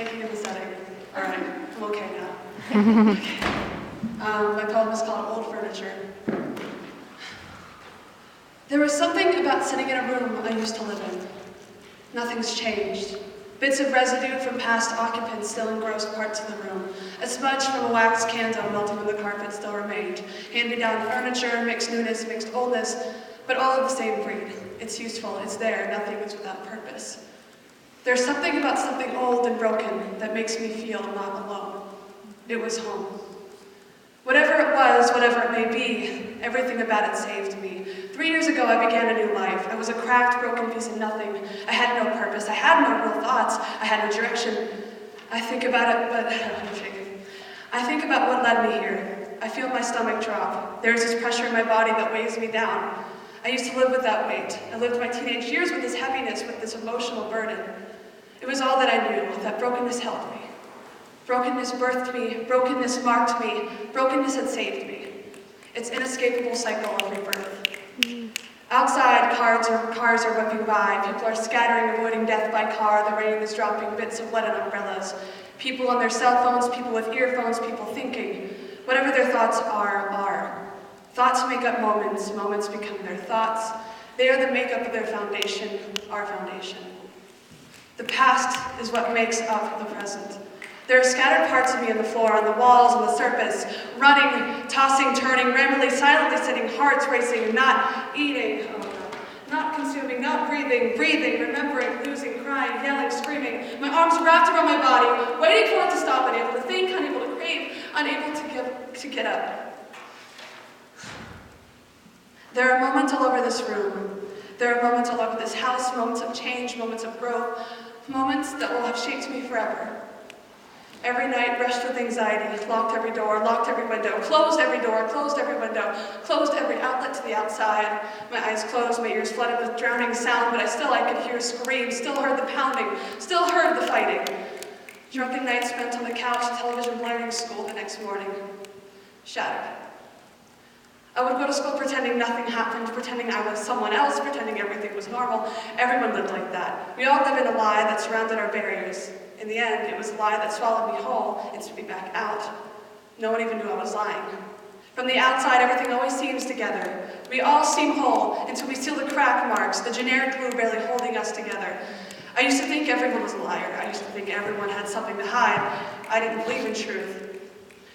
Taking in the setting. All right, I'm okay now. Okay. My poem is called Old Furniture. There was something about sitting in a room I used to live in. Nothing's changed. Bits of residue from past occupants still engrossed parts of the room. A smudge from a wax candle melting on the carpet still remained. Hand-me-down furniture, mixed newness, mixed oldness, but all of the same breed. It's useful, it's there, nothing is without purpose. There's something about something old and broken that makes me feel not alone. It was home. Whatever it was, whatever it may be, everything about it saved me. 3 years ago, I began a new life. I was a cracked, broken piece of nothing. I had no purpose. I had no real thoughts. I had no direction. I think about it, but I'm shaking. I think about what led me here. I feel my stomach drop. There's this pressure in my body that weighs me down. I used to live with that weight. I lived my teenage years with this heaviness, with this emotional burden. It was all that I knew, that brokenness held me. Brokenness birthed me, brokenness marked me, brokenness had saved me. It's inescapable cycle of rebirth. Outside, cars are whipping by. People are scattering, avoiding death by car. The rain is dropping bits of lead on umbrellas. People on their cell phones, people with earphones, people thinking. Whatever their thoughts are. Thoughts make up moments, moments become their thoughts. They are the makeup of their foundation, our foundation. The past is what makes up the present. There are scattered parts of me on the floor, on the walls, on the surface, running, tossing, turning, randomly, silently sitting, hearts racing, not eating, not consuming, not breathing, remembering, losing, crying, yelling, screaming, my arms wrapped around my body, waiting for it to stop, unable to think, unable to crave, unable to get up. There are moments all over this room. There are moments all over this house, moments of change, moments of growth, moments that will have shaped me forever. Every night, rushed with anxiety, locked every door, locked every window, closed every door, closed every window, closed every outlet to the outside. My eyes closed, my ears flooded with drowning sound, but I could hear screams, still heard the pounding, still heard the fighting. Drunken nights spent on the couch, television blaring, school the next morning. Shattered. I would go to school pretending nothing happened, pretending I was someone else, pretending everything was normal. Everyone lived like that. We all live in a lie that surrounded our barriers. In the end, it was a lie that swallowed me whole and spit me back out. No one even knew I was lying. From the outside, everything always seems together. We all seem whole until we see the crack marks, the generic glue barely holding us together. I used to think everyone was a liar. I used to think everyone had something to hide. I didn't believe in truth.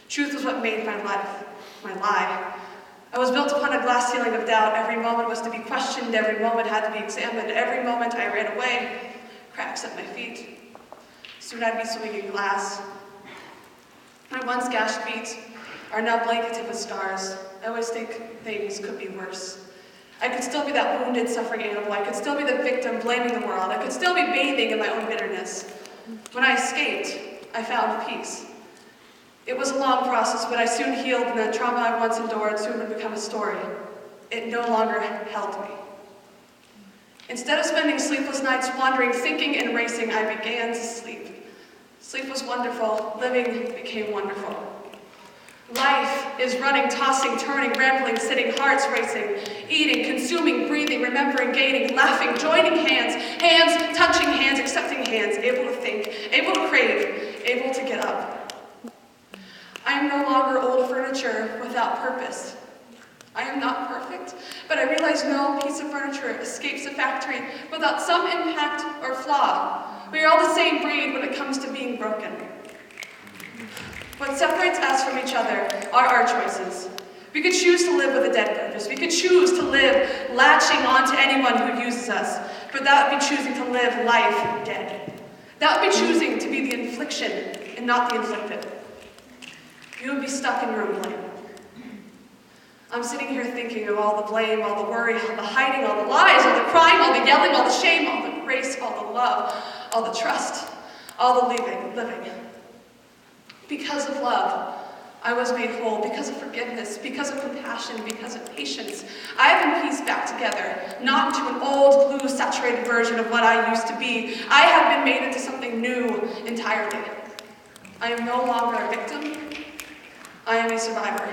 Truth was what made my life, my lie. I was built upon a glass ceiling of doubt. Every moment was to be questioned. Every moment had to be examined. Every moment I ran away. Cracks at my feet. Soon I'd be swimming in glass. My once gashed feet are now blanketed with scars. I always think things could be worse. I could still be that wounded, suffering animal. I could still be the victim blaming the world. I could still be bathing in my own bitterness. When I escaped, I found peace. It was a long process, but I soon healed, and the trauma I once endured soon would become a story. It no longer held me. Instead of spending sleepless nights wandering, thinking, and racing, I began to sleep. Sleep was wonderful. Living became wonderful. Life is running, tossing, turning, rambling, sitting, hearts racing, eating, consuming, breathing, remembering, gaining, laughing, joining hands, hands touching hands, accepting hands, able to think, able to crave, able to get up. I am no longer old furniture without purpose. I am not perfect, but I realize no piece of furniture escapes a factory without some impact or flaw. We are all the same breed when it comes to being broken. What separates us from each other are our choices. We could choose to live with a dead purpose. We could choose to live latching on to anyone who uses us, but that would be choosing to live life dead. That would be choosing to be the infliction and not the inflicted. You would be stuck in your own blame. I'm sitting here thinking of all the blame, all the worry, all the hiding, all the lies, all the crying, all the yelling, all the shame, all the grace, all the love, all the trust, all the living. Because of love, I was made whole. Because of forgiveness, because of compassion, because of patience, I have been pieced back together, not into an old, glue-saturated version of what I used to be. I have been made into something new entirely. I am no longer a victim. I am a survivor.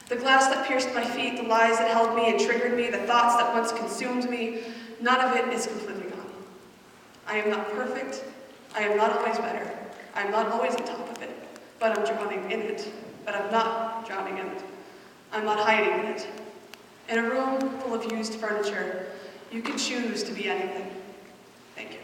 The glass that pierced my feet, the lies that held me and triggered me, the thoughts that once consumed me, none of it is completely gone. I am not perfect. I am not always better. I am not always on top of it, but I'm drowning in it. But I'm not drowning in it. I'm not hiding in it. In a room full of used furniture, you can choose to be anything. Thank you.